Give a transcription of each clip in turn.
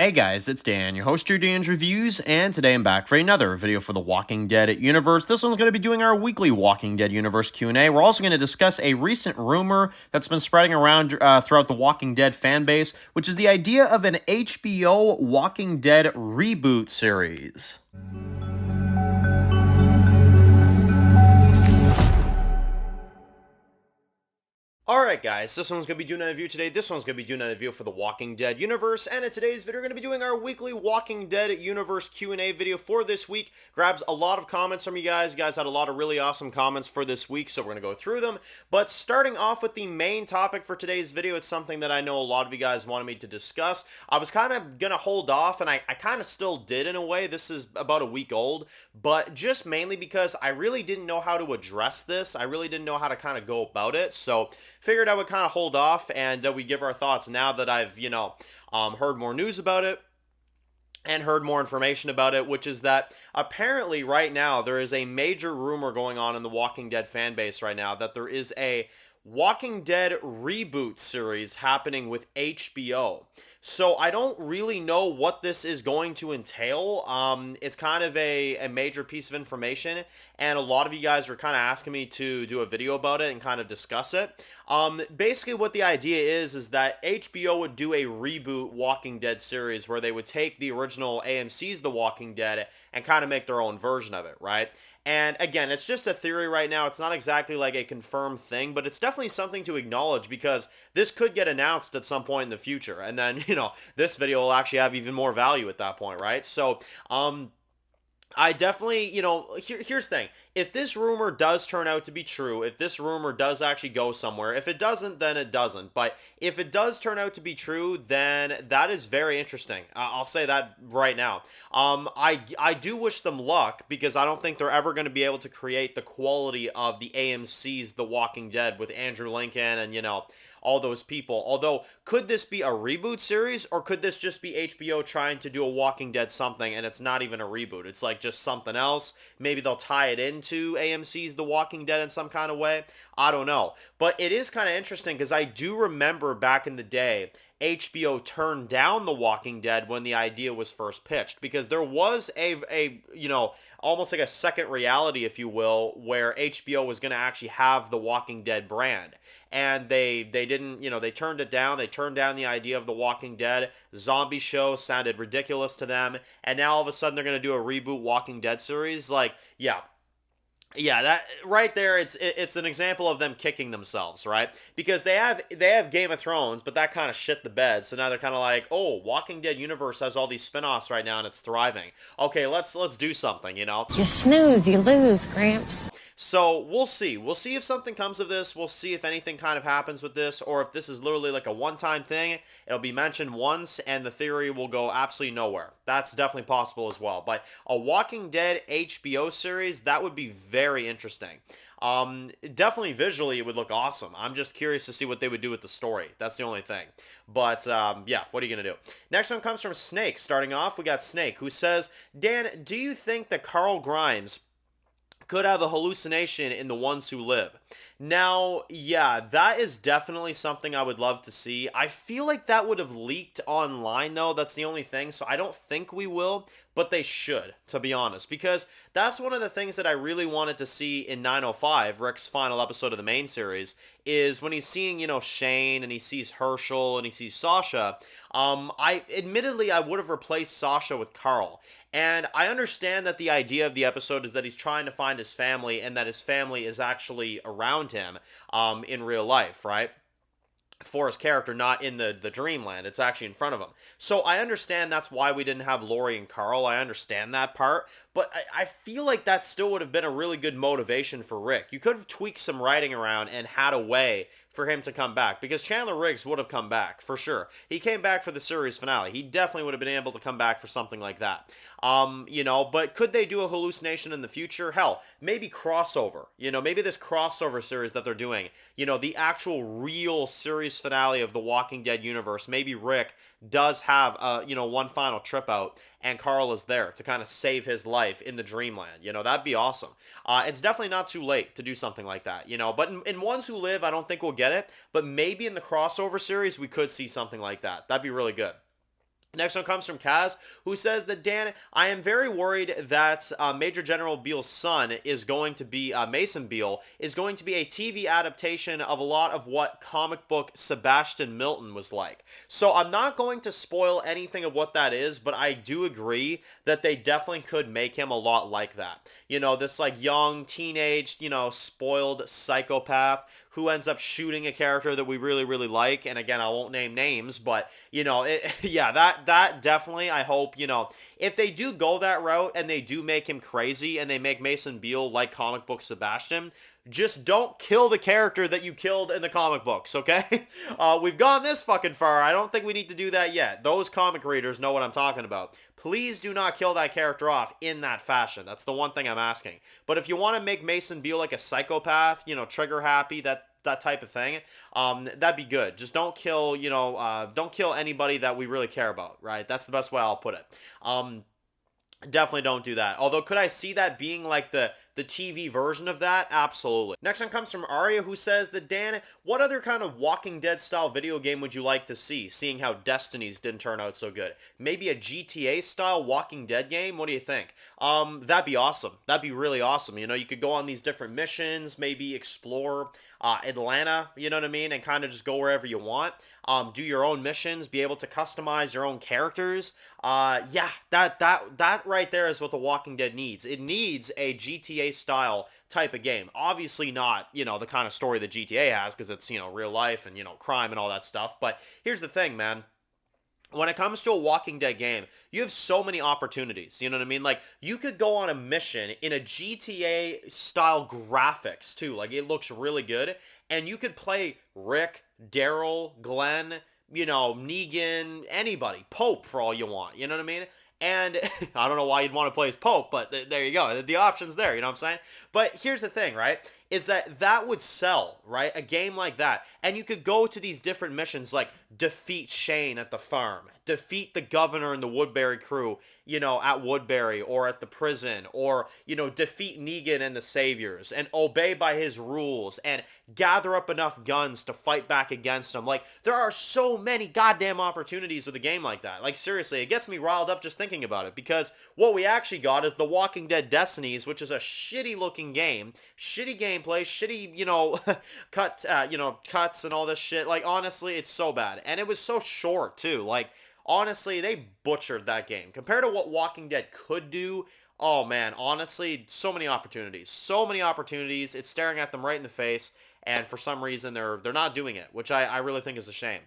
Hey guys, it's Dan, your host, your Dan's Reviews, and today I'm back for another video for the Walking Dead universe. This one's going to be doing our weekly Walking Dead universe Q&A. We're also going to discuss a recent rumor that's been spreading around throughout the Walking Dead fan base, which is the idea of an HBO Walking Dead reboot series. Alright guys, this one's going to be doing a review today. This one's going to be doing a review for the Walking Dead universe, and in today's video we're going to be doing our weekly Walking Dead universe Q&A video for this week. Grabs a lot of comments from you guys. You guys had a lot of really awesome comments for this week, so we're going to go through them. But starting off with the main topic for today's video, it's something that I know a lot of you guys wanted me to discuss. I was kind of going to hold off, and I kind of still did in a way. This is about a week old, but just mainly because I really didn't know how to address this. I really didn't know how to kind of go about it, so figured I would kind of hold off and we give our thoughts now that I've, heard more news about it and heard more information about it, which is that apparently right now there is a major rumor going on in the Walking Dead fan base right now that there is a Walking Dead reboot series happening with HBO. So I don't really know what this is going to entail. It's kind of a major piece of information, and a lot of you guys are kind of asking me to do a video about it and kind of discuss it. Basically what the idea is that HBO would do a reboot Walking Dead series where they would take the original AMC's The Walking Dead and kind of make their own version of it, right? And again, it's just a theory right now. It's not exactly like a confirmed thing, but it's definitely something to acknowledge because this could get announced at some point in the future. And then, this video will actually have even more value at that point, right? So, I definitely, here's the thing. If this rumor does turn out to be true, if this rumor does actually go somewhere, if it doesn't, then it doesn't. But if it does turn out to be true, then that is very interesting. I'll say that right now. I do wish them luck because I don't think they're ever going to be able to create the quality of the AMC's The Walking Dead with Andrew Lincoln and, all those people. Although, could this be a reboot series, or could this just be HBO trying to do a Walking Dead something and it's not even a reboot? It's like just something else. Maybe they'll tie it into AMC's The Walking Dead in some kind of way. I don't know. But it is kind of interesting because I do remember back in the day, HBO turned down The Walking Dead when the idea was first pitched because there was almost like a second reality, if you will, where HBO was going to actually have the Walking Dead brand. And they didn't, they turned it down. They turned down the idea of the Walking Dead. Zombie show sounded ridiculous to them. And now all of a sudden they're going to do a reboot Walking Dead series. Like, yeah, that right there, it's an example of them kicking themselves, right? Because they have Game of Thrones, but that kind of shit the bed. So now they're kind of like, oh, Walking Dead universe has all these spin-offs right now and it's thriving. Okay, let's do something, You snooze, you lose, Gramps. So we'll see. We'll see if something comes of this. We'll see if anything kind of happens with this, or if this is literally like a one-time thing. It'll be mentioned once, and the theory will go absolutely nowhere. That's definitely possible as well. But a Walking Dead HBO series, that would be very interesting. Definitely visually, it would look awesome. I'm just curious to see what they would do with the story. That's the only thing. But, yeah, what are you going to do? Next one comes from Snake. Starting off, we got Snake, who says, Dan, do you think that Carl Grimes could have a hallucination in The Ones Who Live? Now, yeah, that is definitely something I would love to see. I feel like that would have leaked online, though. That's the only thing, so I don't think we will, but they should, to be honest, because that's one of the things that I really wanted to see in 905, Rick's final episode of the main series, is when he's seeing, Shane, and he sees Herschel, and he sees Sasha. Admittedly, I would have replaced Sasha with Carl. And I understand that the idea of the episode is that he's trying to find his family and that his family is actually around him in real life, right? For his character, not in the dreamland. It's actually in front of him. So I understand that's why we didn't have Lori and Carl. I understand that part. But I feel like that still would have been a really good motivation for Rick. You could have tweaked some writing around and had a way for him to come back, because Chandler Riggs would have come back for sure. He came back for the series finale. He definitely would have been able to come back for something like that. But could they do a hallucination in the future? Hell, maybe crossover. Maybe this crossover series that they're doing, the actual real series finale of the Walking Dead universe. Maybe Rick does have one final trip out and Carl is there to kind of save his life in the dreamland. That'd be awesome. It's definitely not too late to do something like that, but in Ones Who Live, I don't think we'll get it, but maybe in the crossover series, we could see something like that. That'd be really good. Next one comes from Kaz, who says that, Dan, I am very worried that Major General Beal's son is going to be, Mason Beal, is going to be a TV adaptation of a lot of what comic book Sebastian Milton was like. So I'm not going to spoil anything of what that is, but I do agree that they definitely could make him a lot like that. You know, this like young, teenage, spoiled psychopath who ends up shooting a character that we really, really like. And again, I won't name names, but yeah, that definitely, I hope, if they do go that route and they do make him crazy and they make Mason Beal like comic book Sebastian, just don't kill the character that you killed in the comic books, okay? We've gone this fucking far. I don't think we need to do that yet. Those comic readers know what I'm talking about. Please do not kill that character off in that fashion. That's the one thing I'm asking. But if you want to make Mason Beal like a psychopath, trigger happy, that type of thing, that'd be good. Just don't kill, don't kill anybody that we really care about, right? That's the best way I'll put it. Definitely don't do that. Although, could I see that being like the TV version of that? Absolutely. Next one comes from Arya, who says that, Dan, what other kind of Walking Dead style video game would you like to see, seeing how Destiny's didn't turn out so good? Maybe a GTA style Walking Dead game? What do you think? That'd be awesome. That'd be really awesome. You could go on these different missions, maybe explore Atlanta, you know what I mean, and kind of just go wherever you want. Do your own missions, be able to customize your own characters. Yeah, that right there is what The Walking Dead needs. It needs a GTA style type of game. Obviously not, the kind of story that GTA has, because it's, real life and, crime and all that stuff. But here's the thing, man. When it comes to a Walking Dead game, you have so many opportunities. You know what I mean? Like, you could go on a mission in a GTA style graphics too. Like, it looks really good. And you could play Rick, Daryl, Glenn, Negan, anybody, Pope for all you want. You know what I mean? And I don't know why you'd want to play as Pope, but there you go. The option's there, you know what I'm saying? But here's the thing, right? Is that would sell, right? A game like that. And you could go to these different missions like defeat Shane at the farm, defeat the governor and the Woodbury crew, at Woodbury or at the prison, or, defeat Negan and the Saviors and obey by his rules and gather up enough guns to fight back against him. Like, there are so many goddamn opportunities with a game like that. Like, seriously, it gets me riled up just thinking about it, because what we actually got is The Walking Dead Destinies, which is a shitty looking game, shitty gameplay, shitty, cuts and all this shit. Like, honestly, it's so bad. And it was so short too. Like, honestly, they butchered that game compared to what Walking Dead could do. Oh man, honestly, so many opportunities. So many opportunities. It's staring at them right in the face, and for some reason they're not doing it, which I really think is a shame.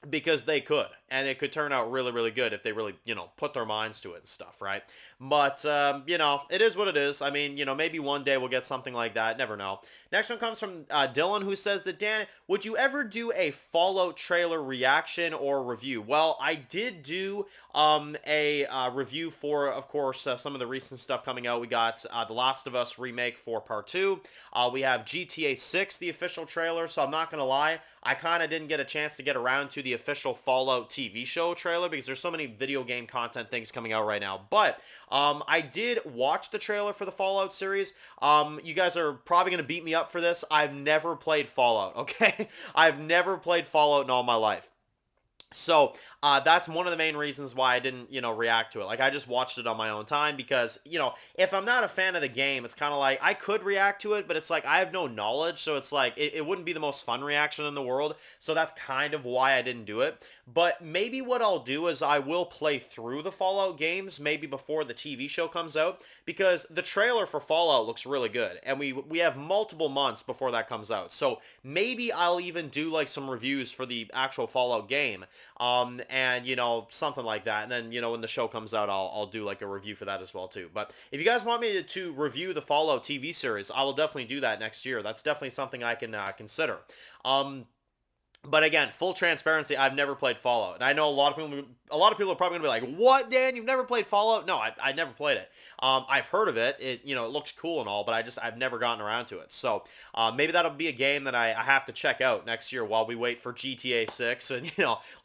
Because they could, and it could turn out really, really good if they really, put their minds to it and stuff, right? But, it is what it is. I mean, maybe one day we'll get something like that. Never know. Next one comes from Dylan, who says that, Dan, would you ever do a Fallout trailer reaction or review? Well, I did do a review for, of course, some of the recent stuff coming out. We got The Last of Us remake for Part 2. We have GTA 6, the official trailer, so I'm not going to lie, I kind of didn't get a chance to get around to the official Fallout TV show trailer because there's so many video game content things coming out right now. But I did watch the trailer for the Fallout series. You guys are probably going to beat me up for this. I've never played Fallout, okay? I've never played Fallout in all my life. So, that's one of the main reasons why I didn't, react to it. Like, I just watched it on my own time because, if I'm not a fan of the game, it's kind of like, I could react to it, but it's like, I have no knowledge, so it's like, it wouldn't be the most fun reaction in the world, so that's kind of why I didn't do it. But maybe what I'll do is I will play through the Fallout games, maybe before the TV show comes out, because the trailer for Fallout looks really good, and we have multiple months before that comes out, so maybe I'll even do, like, some reviews for the actual Fallout game, and something like that, and then when the show comes out, I'll do like a review for that as well too. But if you guys want me to review the Fallout TV series, I will definitely do that next year. That's definitely something I can consider. But again, full transparency, I've never played Fallout. And I know a lot of people are probably going to be like, "What, Dan? You've never played Fallout?" No, I never played it. I've heard of it. It looks cool and all, but I've never gotten around to it. So, maybe that'll be a game that I have to check out next year while we wait for GTA 6 and,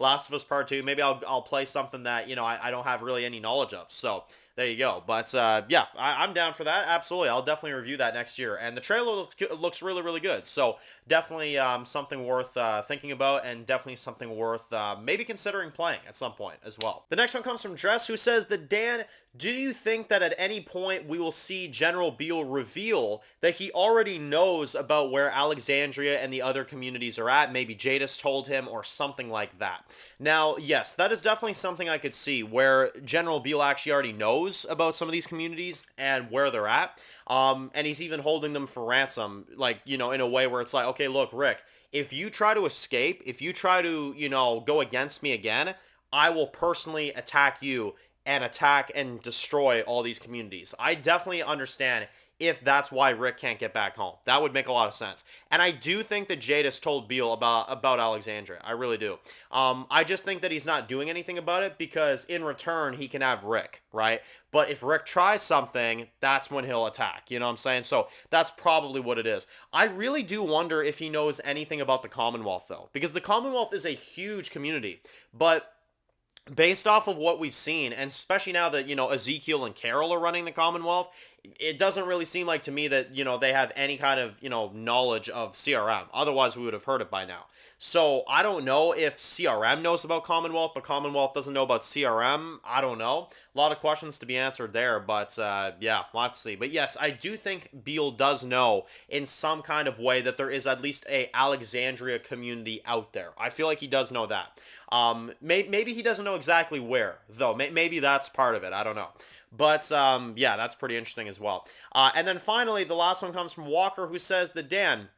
Last of Us Part 2. Maybe I'll play something that, I don't have really any knowledge of. So, There you go. But yeah, I'm down for that. Absolutely, I'll definitely review that next year. And the trailer looks really, really good. So definitely something worth thinking about, and definitely something worth maybe considering playing at some point as well. The next one comes from Dress, who says that Dan, do you think that at any point we will see General Beal reveal that he already knows about where Alexandria and the other communities are at? Maybe Jadis told him or something like that. Now, yes, that is definitely something I could see where General Beal actually already knows about some of these communities and where they're at. And he's even holding them for ransom, like, you know, in a way where it's like, okay, look, Rick, if you try to escape, if you try to, you know, go against me again, I will personally attack you and attack and destroy all these communities. I definitely understand if that's why Rick can't get back home. That would make a lot of sense. And I do think that Jadis told Beal about Alexandria. I really do. I just think that he's not doing anything about it because in return he can have Rick, right? But if Rick tries something, that's when he'll attack. You know what I'm saying? So that's probably what it is. I really do wonder if he knows anything about the Commonwealth, though, because the Commonwealth is a huge community. But based off of what we've seen, and especially now that, you know, Ezekiel and Carol are running the Commonwealth, it doesn't really seem like to me that, you know, they have any kind of, you know, knowledge of CRM. Otherwise, we would have heard it by now. So I don't know if CRM knows about Commonwealth, but Commonwealth doesn't know about CRM. I don't know. A lot of questions to be answered there, but yeah, we'll have to see. But yes, I do think Beal does know in some kind of way that there is at least a Alexandria community out there. I feel like he does know that. Maybe he doesn't know exactly where, though. Maybe that's part of it. I don't know. But yeah, that's pretty interesting as well. And then finally, the last one comes from Walker, who says that, Dan,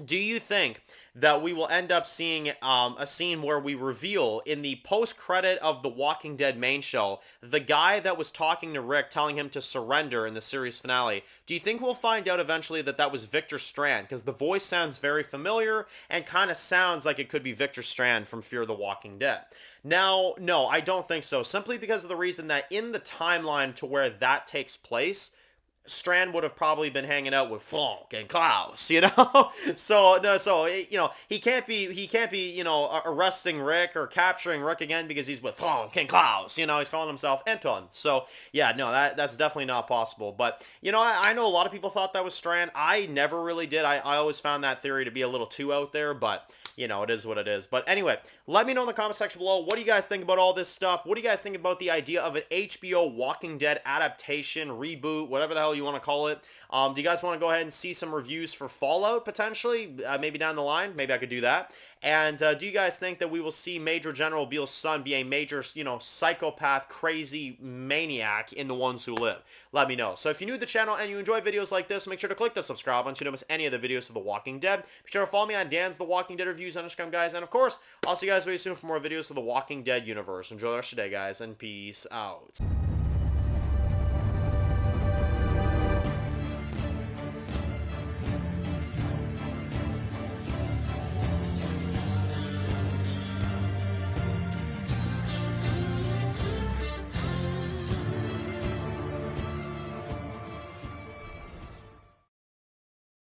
do you think that we will end up seeing a scene where we reveal in the post-credit of the Walking Dead main show the guy that was talking to Rick, telling him to surrender in the series finale? Do you think we'll find out eventually that that was Victor Strand? Because the voice sounds very familiar and kind of sounds like it could be Victor Strand from Fear the Walking Dead. Now, no, I don't think so. Simply because of the reason that in the timeline to where that takes place, Strand would have probably been hanging out with Frank and Klaus, you know. So no, so you know he can't be you know arresting Rick or capturing Rick again because he's with Frank and Klaus. You know, he's calling himself Anton. So yeah, no, that's definitely not possible. But you know, I know a lot of people thought that was Strand. I never really did. I always found that theory to be a little too out there, but you know, it is what it is. But anyway, let me know in the comment section below, what do you guys think about all this stuff? What do you guys think about the idea of an HBO Walking Dead adaptation, reboot, whatever the hell you want to call it? Do you guys want to go ahead and see some reviews for Fallout, potentially? Maybe down the line? Maybe I could do that. And do you guys think that we will see Major General Beal's son be a major, you know, psychopath, crazy maniac in The Ones Who Live? Let me know. So if you're new to the channel and you enjoy videos like this, make sure to click the subscribe button so you don't miss any of the videos of The Walking Dead. Be sure to follow me on Dan's The Walking Dead Reviews on Instagram, guys. And of course, I'll see you guys very soon for more videos of The Walking Dead universe. Enjoy the rest of your day, guys, and peace out.